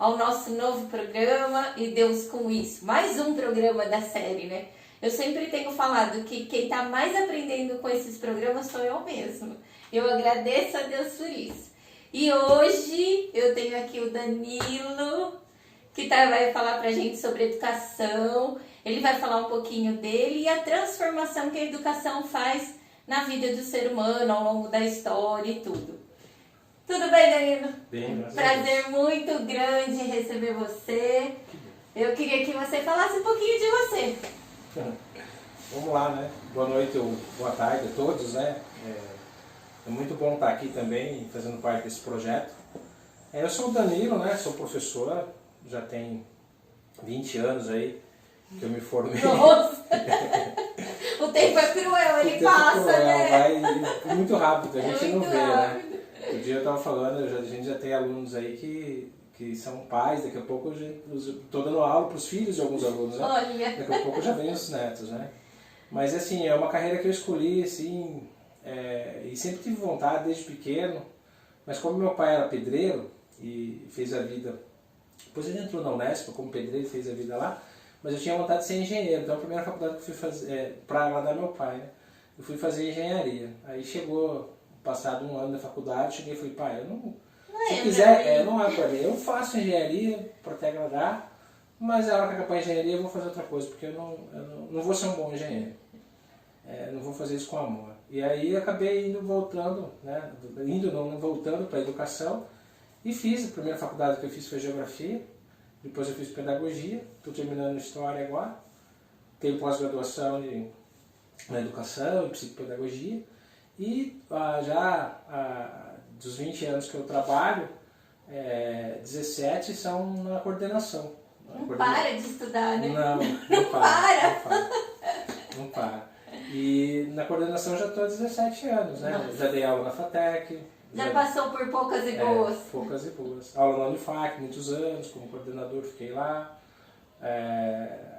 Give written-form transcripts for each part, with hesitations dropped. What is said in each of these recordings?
ao nosso novo programa e Deus com isso. Mais um programa da série, né? Eu sempre tenho falado que quem está mais aprendendo com esses programas sou eu mesma. Eu agradeço a Deus por isso. E hoje eu tenho aqui o Danilo, que vai falar pra gente sobre educação. Ele vai falar um pouquinho dele e a transformação que a educação faz na vida do ser humano ao longo da história e tudo. Tudo bem, Danilo? Bem, prazer muito grande receber você. Eu queria que você falasse um pouquinho de você. Vamos lá, né? Boa noite ou boa tarde a todos, né? É muito bom estar aqui também, fazendo parte desse projeto. Eu sou o Danilo, né? Sou professor, já tem 20 anos aí que eu me formei. Nossa! O tempo é cruel, ele passa, né? Vai muito rápido, a gente não vê, rápido. né? O dia eu estava falando, a gente já tem alunos aí que são pais, daqui a pouco eu estou dando aula para os filhos de alguns alunos, né? Olha. Daqui a pouco já vem os netos, né? Mas assim, é uma carreira que eu escolhi, assim, e sempre tive vontade desde pequeno, mas como meu pai era pedreiro e fez a vida, depois ele entrou na Unesp como pedreiro e fez a vida lá, mas eu tinha vontade de ser engenheiro, então a primeira faculdade que eu fui fazer, para agradar meu pai, né? Eu fui fazer engenharia. Aí chegou, passado um ano da faculdade, cheguei e falei, pai, eu não, se quiser, não é para mim, eu faço engenharia para te agradar, mas a hora que acabar a engenharia eu vou fazer outra coisa, porque eu não vou ser um bom engenheiro. Não vou fazer isso com amor. E aí acabei voltando para a educação e fiz, a primeira faculdade que eu fiz foi Geografia, depois eu fiz Pedagogia, estou terminando História agora, tenho pós-graduação na Educação e Psicopedagogia e dos 20 anos que eu trabalho, 17 são na coordenação. Não para de estudar, né? Não para. Não para. E na coordenação já estou há 17 anos, né? Nossa. Já dei aula na FATEC. Já passou por poucas e boas. Poucas e boas. Aula na Unifac, muitos anos, como coordenador fiquei lá.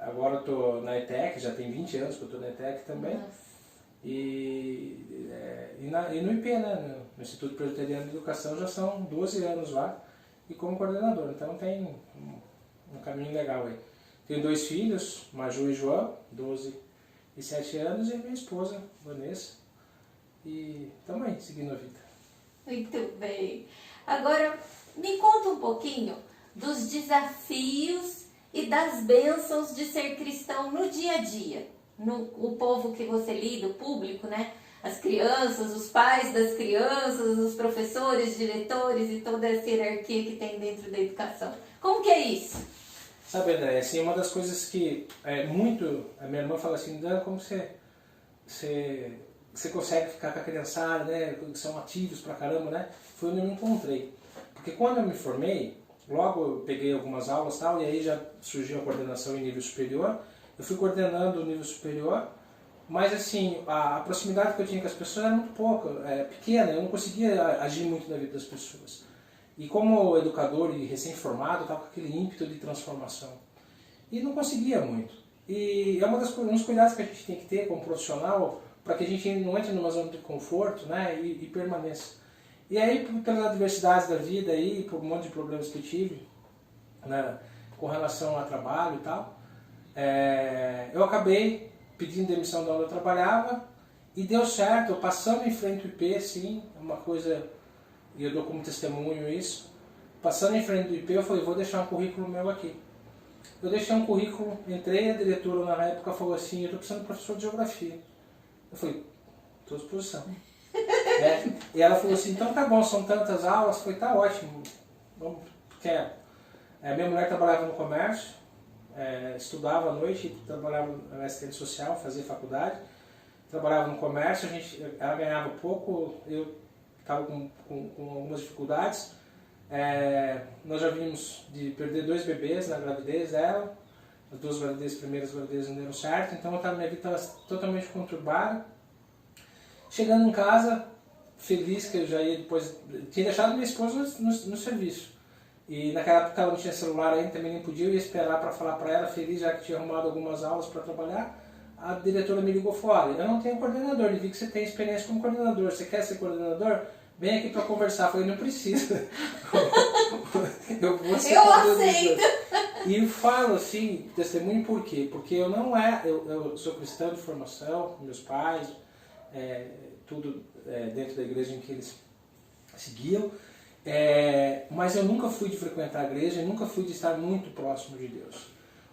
Agora estou na ETEC, já tem 20 anos que eu estou na ETEC também. Nossa. E no IP, né? No Instituto Presbiteriano de Educação já são 12 anos lá e como coordenador. Então tem um caminho legal aí. Tenho 2 filhos, Maju e João, 12 e 7 anos, e minha esposa, Vanessa. E estamos aí, seguindo a vida. Muito bem. Agora, me conta um pouquinho dos desafios e das bênçãos de ser cristão no dia a dia. O povo que você lida, o público, né? As crianças, os pais das crianças, os professores, diretores e toda essa hierarquia que tem dentro da educação. Como que é isso? Sabe, André, assim, uma das coisas que a minha irmã fala assim, Dan, como você consegue ficar com a criançada, né, que são ativos pra caramba, né, foi onde eu me encontrei. Porque quando eu me formei, logo eu peguei algumas aulas e tal, e aí já surgiu a coordenação em nível superior, eu fui coordenando o nível superior, mas assim, a proximidade que eu tinha com as pessoas era muito pouca, pequena, eu não conseguia agir muito na vida das pessoas. E como educador e recém-formado, eu estava com aquele ímpeto de transformação. E não conseguia muito. E é um dos cuidados que a gente tem que ter como profissional para que a gente não entre numa zona de conforto, né, e permaneça. E aí, pelas adversidades da vida, aí, por um monte de problemas que eu tive, né, com relação ao trabalho e tal, eu acabei pedindo demissão da onde eu trabalhava e deu certo, eu passando em frente ao IP, sim, uma coisa... E eu dou como testemunho isso. Passando em frente do IP, eu falei, vou deixar um currículo meu aqui. Eu deixei um currículo, entrei, a diretora na época falou assim, eu estou precisando de professor de geografia. Eu falei, estou à disposição. E ela falou assim, então tá bom, são tantas aulas. Eu falei, tá ótimo. Vamos, quero. Minha mulher trabalhava no comércio, estudava à noite, trabalhava na assistente social, fazia faculdade. Trabalhava no comércio, ela ganhava pouco, eu estava com algumas dificuldades. Nós já vimos de perder 2 bebês na gravidez dela, as 2 primeiras gravidezes não deram certo, então minha vida estava totalmente conturbada. Chegando em casa, feliz que eu já ia depois... Tinha deixado minha esposa no serviço. E naquela época ela não tinha celular ainda, também nem podia, eu ia esperar para falar para ela, feliz já que tinha arrumado algumas aulas para trabalhar. A diretora me ligou e falou, olha, eu não tenho coordenador, eu vi que você tem experiência como coordenador, você quer ser coordenador? vem aqui para conversar. Eu falei, não precisa. Eu aceito. E falo assim, testemunho por quê? Porque eu sou cristão de formação, meus pais, tudo dentro da igreja em que eles seguiam, mas eu nunca fui de frequentar a igreja, nunca fui de estar muito próximo de Deus.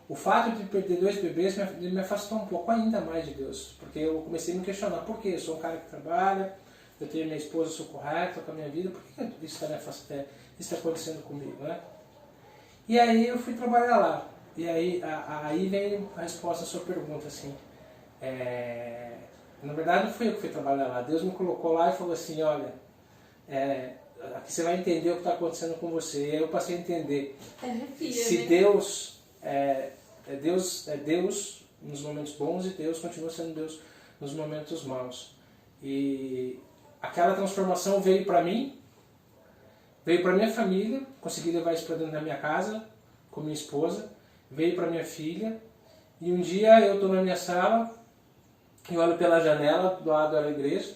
O fato de perder 2 bebês me afastou um pouco ainda mais de Deus, porque eu comecei a me questionar, por quê? Eu sou um cara que trabalha, eu tenho minha esposa, eu sou correto com a minha vida, por que isso está me afastando, isso está acontecendo comigo, né? E aí eu fui trabalhar lá, e aí veio a resposta à sua pergunta, assim, na verdade não fui eu que fui trabalhar lá, Deus me colocou lá e falou assim, olha, aqui você vai entender o que está acontecendo com você. E aí eu passei a entender, se Deus Deus é Deus nos momentos bons e Deus continua sendo Deus nos momentos maus. E aquela transformação veio para mim, veio para minha família, consegui levar isso para dentro da minha casa com minha esposa, veio para minha filha, e um dia eu estou na minha sala e olho pela janela, do lado da igreja,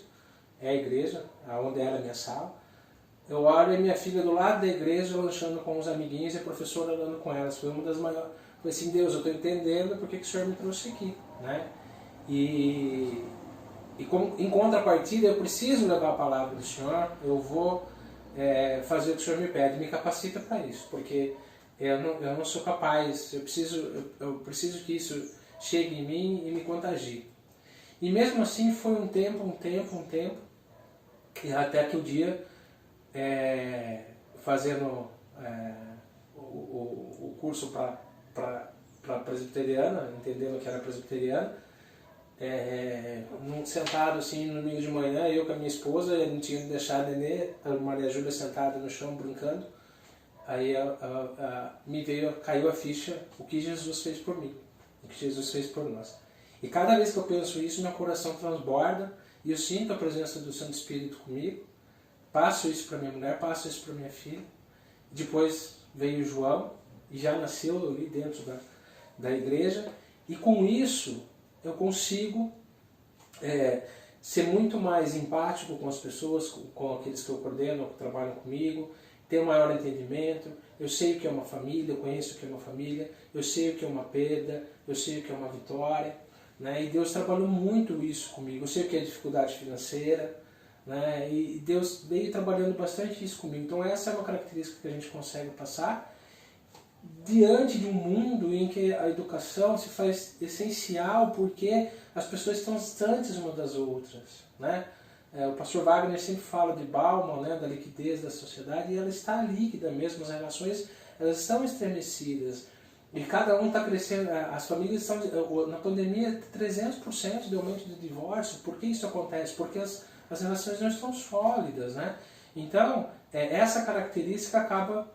a igreja, onde era a minha sala, eu olho e minha filha do lado da igreja lanchando com os amiguinhos e a professora andando com elas. Foi uma das maiores. Falei assim, Deus, eu estou entendendo porque que o Senhor me trouxe aqui, né? E em contrapartida, eu preciso levar a palavra do Senhor, eu vou fazer o que o Senhor me pede, me capacita para isso, porque eu não sou capaz, eu preciso que isso chegue em mim e me contagie. E mesmo assim foi um tempo, e até que o dia, fazendo o curso para presbiteriana, entendendo que era presbiteriana, sentado assim no domingo de manhã, eu com a minha esposa, eu não tinha deixado a Maria Júlia sentada no chão brincando, aí caiu a ficha, o que Jesus fez por mim, o que Jesus fez por nós. E cada vez que eu penso isso, meu coração transborda e eu sinto a presença do Santo Espírito comigo, passo isso para minha mulher, passo isso para minha filha. Depois veio o João e já nasceu ali dentro da igreja, e com isso eu consigo ser muito mais empático com as pessoas, com aqueles que eu coordeno, que trabalham comigo, ter um maior entendimento. Eu sei o que é uma família, eu conheço o que é uma família, eu sei o que é uma perda, eu sei o que é uma vitória, né? E Deus trabalhou muito isso comigo. Eu sei o que é dificuldade financeira, né? E Deus veio trabalhando bastante isso comigo. Então essa é uma característica que a gente consegue passar diante de um mundo em que a educação se faz essencial porque as pessoas estão distantes umas das outras, né? O pastor Wagner sempre fala de Bauman, né, da liquidez da sociedade, e ela está líquida mesmo, as relações elas estão estremecidas. E cada um está crescendo, as famílias estão, na pandemia, 300% de aumento de divórcio. Por que isso acontece? Porque as relações não estão sólidas, né? Então, essa característica acaba,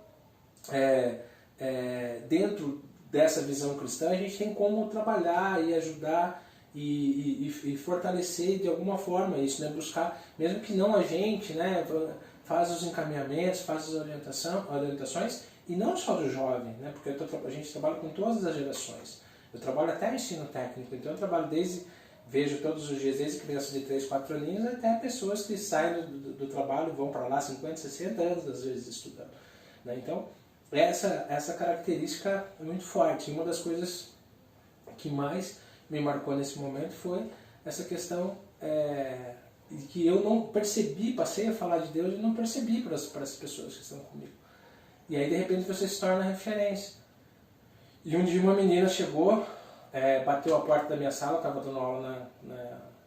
dentro dessa visão cristã, a gente tem como trabalhar e ajudar e fortalecer de alguma forma isso, né? Buscar, mesmo que não a gente, né, faz os encaminhamentos, faz as orientações, e não só do jovem, né? Porque a gente trabalha com todas as gerações. Eu trabalho até ensino técnico, então eu trabalho vejo todos os dias, desde crianças de 3, 4 aninhos até pessoas que saem do trabalho, vão para lá 50, 60 anos às vezes estudando, né? Então, essa característica é muito forte. E uma das coisas que mais me marcou nesse momento foi essa questão que eu não percebi, passei a falar de Deus e não percebi para as pessoas que estão comigo. E aí, de repente, você se torna referência. E um dia uma menina chegou, bateu a porta da minha sala, eu estava dando aula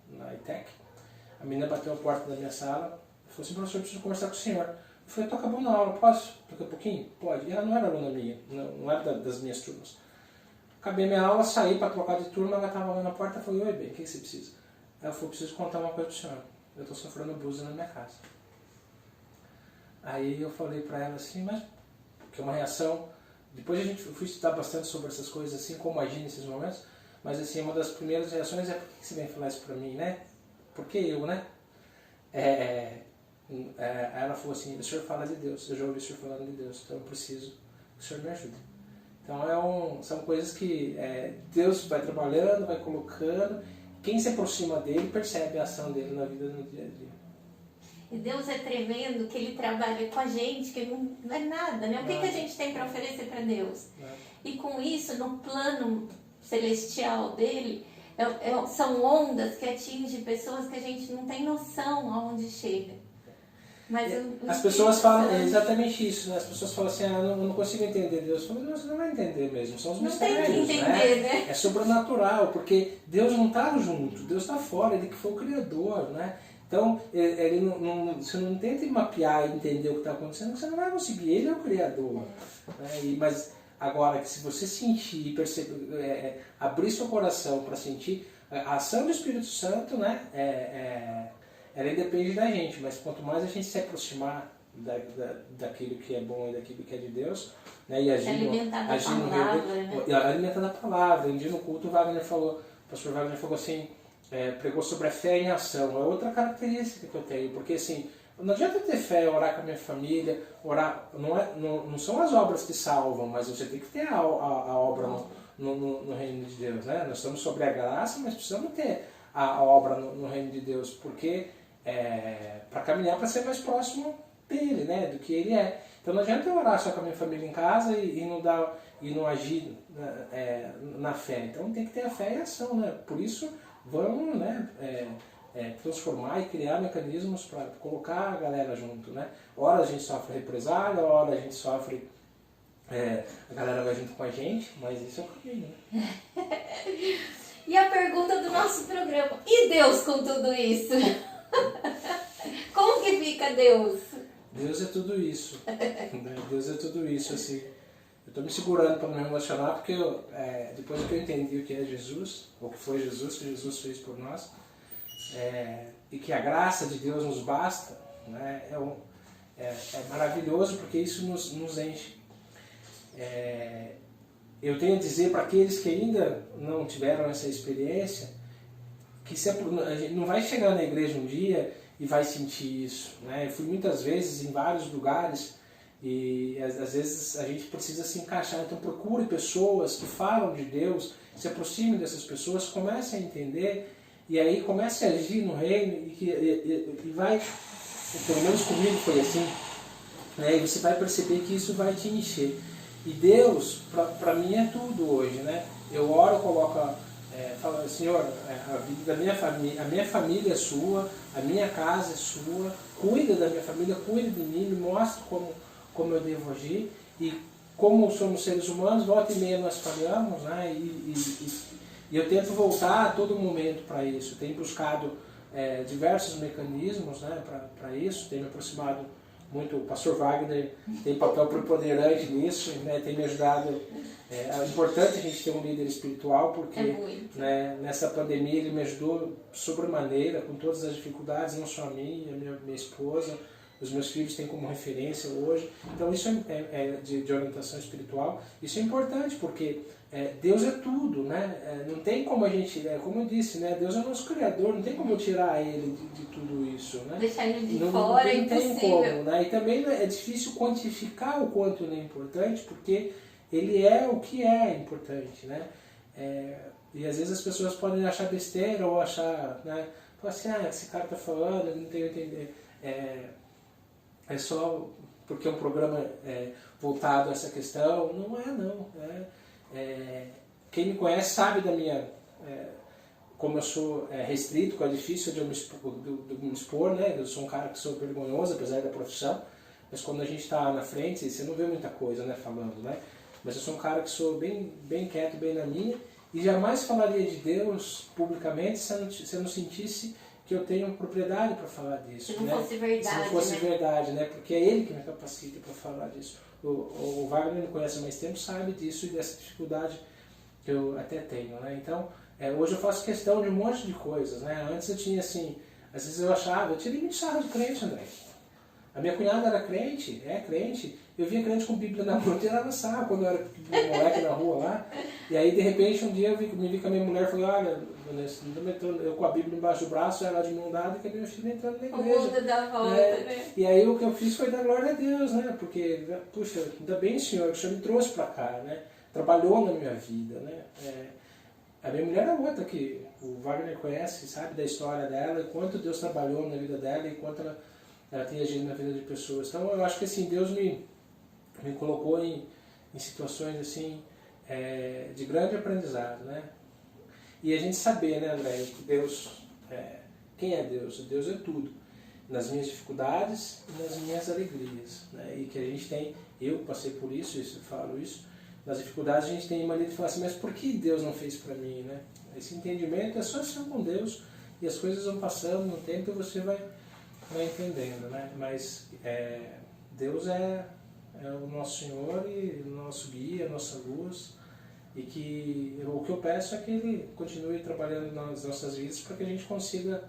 na ITEC. A menina bateu a porta da minha sala e falou assim, professor, eu preciso conversar com o senhor. Eu falei, estou acabando a aula, posso? Daqui a pouquinho? Pode. E ela não era aluna minha, não era das minhas turmas. Acabei minha aula, saí para trocar de turma, ela estava lá na porta e falei, oi, bem, o que você precisa? Ela falou, preciso contar uma coisa para o senhor. Eu estou sofrendo abuso na minha casa. Aí eu falei para ela assim, mas que é uma reação. Depois eu fui estudar bastante sobre essas coisas, assim, como agir nesses momentos, mas assim, uma das primeiras reações é, por que você vem falar isso para mim, né? Por que eu, né? Ela falou assim, o senhor fala de Deus, eu já ouvi o senhor falando de Deus, então eu preciso que o senhor me ajude. Então são coisas que Deus vai trabalhando, vai colocando, quem se aproxima dele percebe a ação dele na vida no dia a dia. E Deus é tremendo que Ele trabalha com a gente, que não é nada, né? O que a gente tem para oferecer para Deus? E com isso, no plano celestial dele, são ondas que atingem pessoas que a gente não tem noção aonde chega. Mas as pessoas falam, é exatamente isso, né? As pessoas falam assim, eu não consigo entender Deus. Eu falo, não, você não vai entender mesmo, são os mistérios, não tem que entender, né? É sobrenatural, porque Deus não está junto, Deus está fora, Ele que foi o Criador, né? Então, você não tenta mapear e entender o que está acontecendo, você não vai conseguir, Ele é o Criador. Né? Mas agora, que se você sentir e perceber, abrir seu coração para sentir, a ação do Espírito Santo, né, ela depende da gente, mas quanto mais a gente se aproximar daquilo que é bom e daquilo que é de Deus, né, e alimentando a palavra. Um dia no culto o pastor Wagner falou assim, pregou sobre a fé em ação. É outra característica que eu tenho, porque assim, não adianta eu ter fé, orar com a minha família, orar, não são as obras que salvam, mas você tem que ter a obra no reino de Deus, né? Nós estamos sobre a graça, mas precisamos ter a obra no reino de Deus, porque para caminhar para ser mais próximo dele, né? Do que ele é. Então não adianta eu orar só com a minha família em casa e não agir na fé. Então tem que ter a fé e a ação, né? Por isso vamos, né, transformar e criar mecanismos para colocar a galera junto, né? Ora a gente sofre represália, ora a gente sofre, a galera vai junto com a gente, mas isso é o caminho, né? E a pergunta do nosso programa, e Deus com tudo isso? Como que fica Deus? Deus é tudo isso. Deus é tudo isso, assim. Eu estou me segurando para não me emocionar, porque depois que eu entendi o que é Jesus, ou o que foi Jesus, que Jesus fez por nós, e que a graça de Deus nos basta, né, é maravilhoso, porque isso nos enche. Eu tenho a dizer para aqueles que ainda não tiveram essa experiência, que a gente não vai chegar na igreja um dia e vai sentir isso, né? Eu fui muitas vezes em vários lugares e às vezes a gente precisa se encaixar. Então procure pessoas que falam de Deus, se aproxime dessas pessoas, comece a entender e aí comece a agir no reino e vai, pelo menos comigo foi assim, né? E você vai perceber que isso vai te encher. E Deus, para mim, é tudo hoje, né? Eu oro, coloco, falo, Senhor, a vida da minha família, a minha família é sua, a minha casa é sua, cuida da minha família, cuida de mim, me mostra como eu devo agir. E como somos seres humanos, volta e meia nós falhamos, né? E eu tento voltar a todo momento para isso. Tenho buscado diversos mecanismos, né, para isso, tenho me aproximado muito, o pastor Wagner tem papel preponderante nisso, né, tem me ajudado. É importante a gente ter um líder espiritual, porque né, nessa pandemia ele me ajudou sobremaneira, com todas as dificuldades, não só a mim, a minha esposa, os meus filhos têm como referência hoje. Então isso de orientação espiritual, isso é importante, porque Deus é tudo, né? Não tem como a gente, como eu disse, né? Deus é o nosso Criador, não tem como tirar Ele de tudo isso, né? Deixar Ele de fora é impossível. Não tem como, né? E também é difícil quantificar o quanto Ele é importante, porque Ele é o que é importante, né? E às vezes as pessoas podem achar besteira ou achar, né? Falar assim, esse cara está falando, eu não tenho a entender. É só porque é um programa voltado a essa questão. Não é, não. Quem me conhece sabe da minha... como eu sou restrito, é difícil de eu me expor, né? Eu sou um cara que sou vergonhoso, apesar da profissão. Mas quando a gente está na frente, você não vê muita coisa, né, falando, né? Mas eu sou um cara que sou bem, bem quieto, bem na minha. E jamais falaria de Deus publicamente se eu não sentisse que eu tenho propriedade para falar disso. Se não fosse verdade. Se não fosse verdade, né? Porque é Ele que me capacita para falar disso. O Wagner me conhece há mais tempo, sabe disso e dessa dificuldade que eu até tenho, né? Então, hoje eu faço questão de um monte de coisas, né? Antes eu tinha assim, às vezes eu tirei muito sarro de crente, André. A minha cunhada era crente, crente. Eu via crente com Bíblia na mão, tirava sarro quando eu era moleque na rua lá. E aí, de repente, um dia eu me vi com a minha mulher e falei, olha, eu com a Bíblia embaixo do braço, ela de mão dada, e que meu filho entrando na igreja. O mundo dá volta, né? E aí o que eu fiz foi dar glória a Deus, né? Porque, puxa, ainda bem, Senhor, que o Senhor me trouxe para cá, né? Trabalhou na minha vida, né? A minha mulher é outra que o Wagner conhece, sabe da história dela, e quanto Deus trabalhou na vida dela, e quanto ela ela tem agido na vida de pessoas. Então eu acho que assim, Deus me colocou em situações assim, de grande aprendizado, né? E a gente saber, né, André, que Deus, quem é Deus? Deus é tudo, nas minhas dificuldades e nas minhas alegrias, né? E que a gente tem, eu passei por isso, eu falo isso, nas dificuldades a gente tem mania de falar assim, mas por que Deus não fez para mim, né? Esse entendimento é só estar com Deus e as coisas vão passando no tempo e você vai entendendo, né? Mas Deus é o nosso Senhor e o nosso guia, a nossa luz, e que o que eu peço é que Ele continue trabalhando nas nossas vidas para que a gente consiga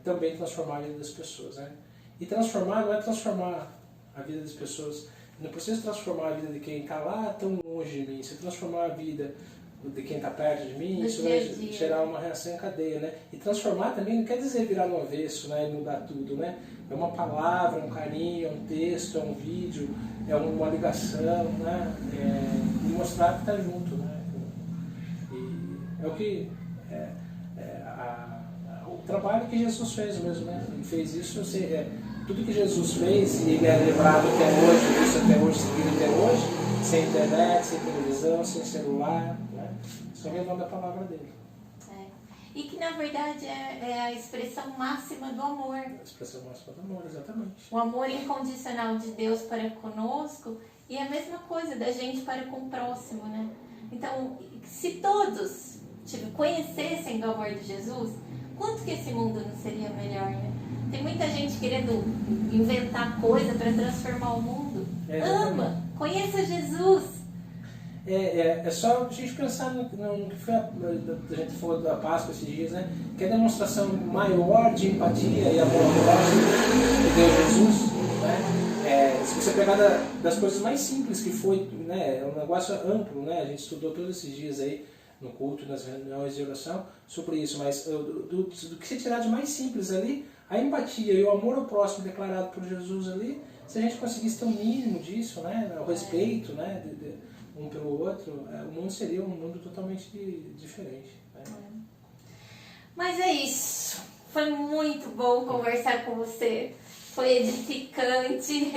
também transformar a vida das pessoas, né? E transformar não é transformar a vida das pessoas, não precisa transformar a vida de quem está lá tão longe de mim, se transformar a vida de quem está perto de mim, isso vai gerar uma reação em cadeia, né? E transformar também não quer dizer virar no avesso, né? E mudar tudo, né? É uma palavra, um carinho, é um texto, é um vídeo, é uma ligação, né? E mostrar que está junto, né? E é o que o trabalho que Jesus fez mesmo, né? Ele fez isso, tudo que Jesus fez, e ele é lembrado até hoje, isso até hoje, seguido até hoje, sem internet, sem televisão, sem celular, né? Só levando a palavra dele. E que na verdade é a expressão máxima do amor. A expressão máxima do amor, exatamente. O amor incondicional de Deus para conosco e a mesma coisa da gente para com o próximo, né? Então, se todos conhecessem do amor de Jesus, quanto que esse mundo não seria melhor, né? Tem muita gente querendo inventar coisa para transformar o mundo. Ama, conheça Jesus. É só a gente pensar no que foi a gente falou da Páscoa esses dias, né? Que é a demonstração maior de empatia e amor que deu Jesus, né? Se você pegar das coisas mais simples que foi, né? É um negócio amplo, né? A gente estudou todos esses dias aí no culto, nas reuniões de oração sobre isso, mas do que você tirar de mais simples ali, a empatia e o amor ao próximo declarado por Jesus ali, se a gente conseguisse ter um mínimo disso, né? O respeito, né? Um pelo outro, o mundo seria um mundo totalmente diferente, né? Mas é isso. Foi muito bom conversar com você. Foi edificante.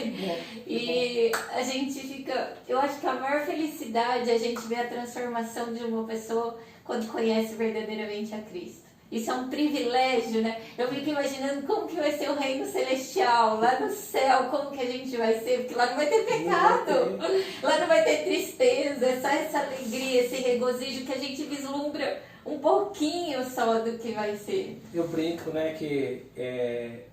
E a gente fica... Eu acho que a maior felicidade é a gente ver a transformação de uma pessoa quando conhece verdadeiramente a Cristo. Isso é um privilégio, né? Eu fico imaginando como que vai ser o reino celestial, lá no céu, como que a gente vai ser, porque lá não vai ter pecado, lá não vai ter tristeza, é só essa alegria, esse regozijo que a gente vislumbra um pouquinho só do que vai ser. Eu brinco, né, que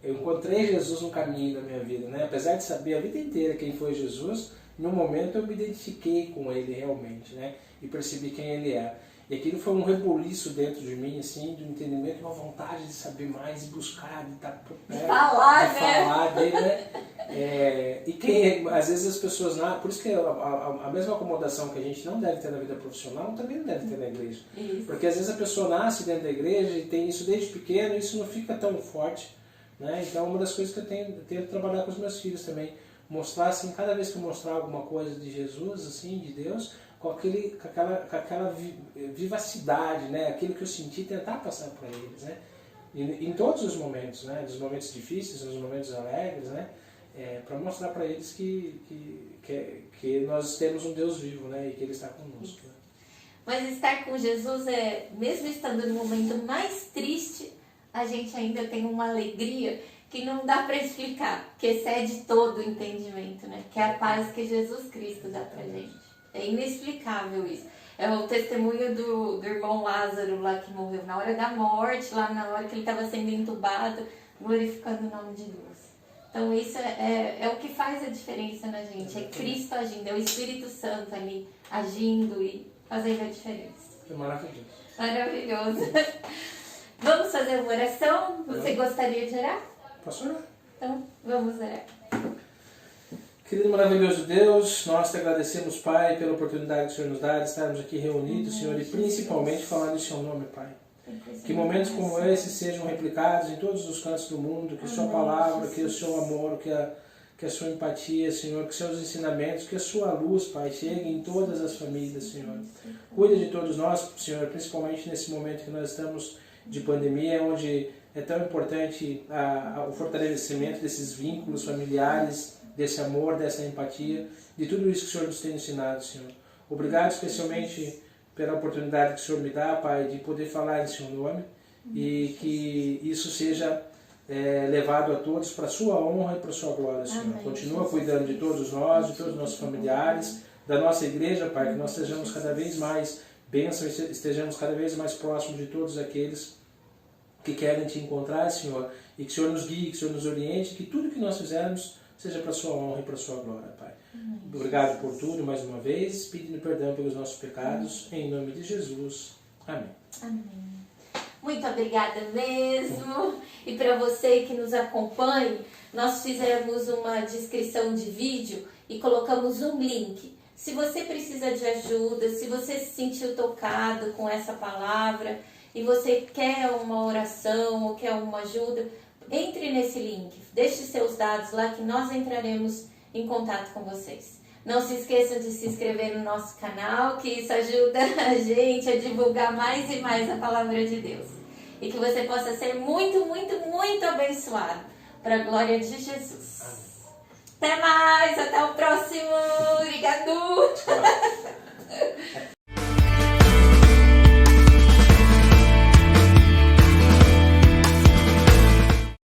eu encontrei Jesus no caminho da minha vida, né? Apesar de saber a vida inteira quem foi Jesus, em um momento eu me identifiquei com ele realmente, né? E percebi quem ele é. E aquilo foi um reboliço dentro de mim, assim, de um entendimento, uma vontade de saber mais, de buscar, de estar por perto, de falar, de falar dele, né? E às vezes as pessoas, por isso que a mesma acomodação que a gente não deve ter na vida profissional, também não deve ter na igreja. Isso. Porque às vezes a pessoa nasce dentro da igreja e tem isso desde pequeno e isso não fica tão forte, né? Então uma das coisas que eu tento trabalhar com os meus filhos também, mostrar assim, cada vez que eu mostrar alguma coisa de Jesus, assim, de Deus, com aquela vivacidade, né? Aquilo que eu senti, tentar passar para eles, né? E, em todos os momentos, né? Dos momentos difíceis, nos momentos alegres, né? Para mostrar para eles que nós temos um Deus vivo, né? E que Ele está conosco. Né? Mas estar com Jesus mesmo estando no momento mais triste, a gente ainda tem uma alegria que não dá para explicar, que excede todo o entendimento, né? Que é a paz que Jesus Cristo dá para gente. É inexplicável isso. É o testemunho do irmão Lázaro lá que morreu na hora da morte, lá na hora que ele estava sendo entubado, glorificando o nome de Deus. Então isso é o que faz a diferença na gente. É Cristo agindo, é o Espírito Santo ali agindo e fazendo a diferença. É maravilhoso. Maravilhoso. Vamos fazer uma oração? Você gostaria de orar? Posso orar? Então, vamos orar. Querido maravilhoso Deus, nós te agradecemos, Pai, pela oportunidade que o Senhor nos dá de estarmos aqui reunidos, Senhor, e principalmente falando em Seu nome, Pai. Que momentos como esse sejam replicados em todos os cantos do mundo, que Sua palavra, que o Seu amor, que a Sua empatia, Senhor, que Seus ensinamentos, que a Sua luz, Pai, chegue em todas as famílias, Senhor. Cuida de todos nós, Senhor, principalmente nesse momento que nós estamos de pandemia, onde é tão importante o fortalecimento desses vínculos familiares, desse amor, dessa empatia, de tudo isso que o Senhor nos tem ensinado, Senhor. Obrigado especialmente pela oportunidade que o Senhor me dá, Pai, de poder falar em Seu nome e que isso seja levado a todos para a Sua honra e para a Sua glória, Senhor. Amém. Continua cuidando de todos nós, de todos os nossos familiares, da nossa igreja, Pai, que nós sejamos cada vez mais bênçãos, estejamos cada vez mais próximos de todos aqueles que querem Te encontrar, Senhor, e que o Senhor nos guie, que o Senhor nos oriente, que tudo que nós fizermos seja para a Sua honra e para a Sua glória, Pai. Obrigado por tudo, mais uma vez, pedindo perdão pelos nossos pecados, em nome de Jesus. Amém. Amém. Muito obrigada mesmo. E para você que nos acompanha, nós fizemos uma descrição de vídeo e colocamos um link. Se você precisa de ajuda, se você se sentiu tocado com essa palavra e você quer uma oração ou quer uma ajuda, entre nesse link, deixe seus dados lá que nós entraremos em contato com vocês. Não se esqueçam de se inscrever no nosso canal, que isso ajuda a gente a divulgar mais e mais a palavra de Deus. E que você possa ser muito, muito, muito abençoado para a glória de Jesus. Até mais, até o próximo. Obrigado!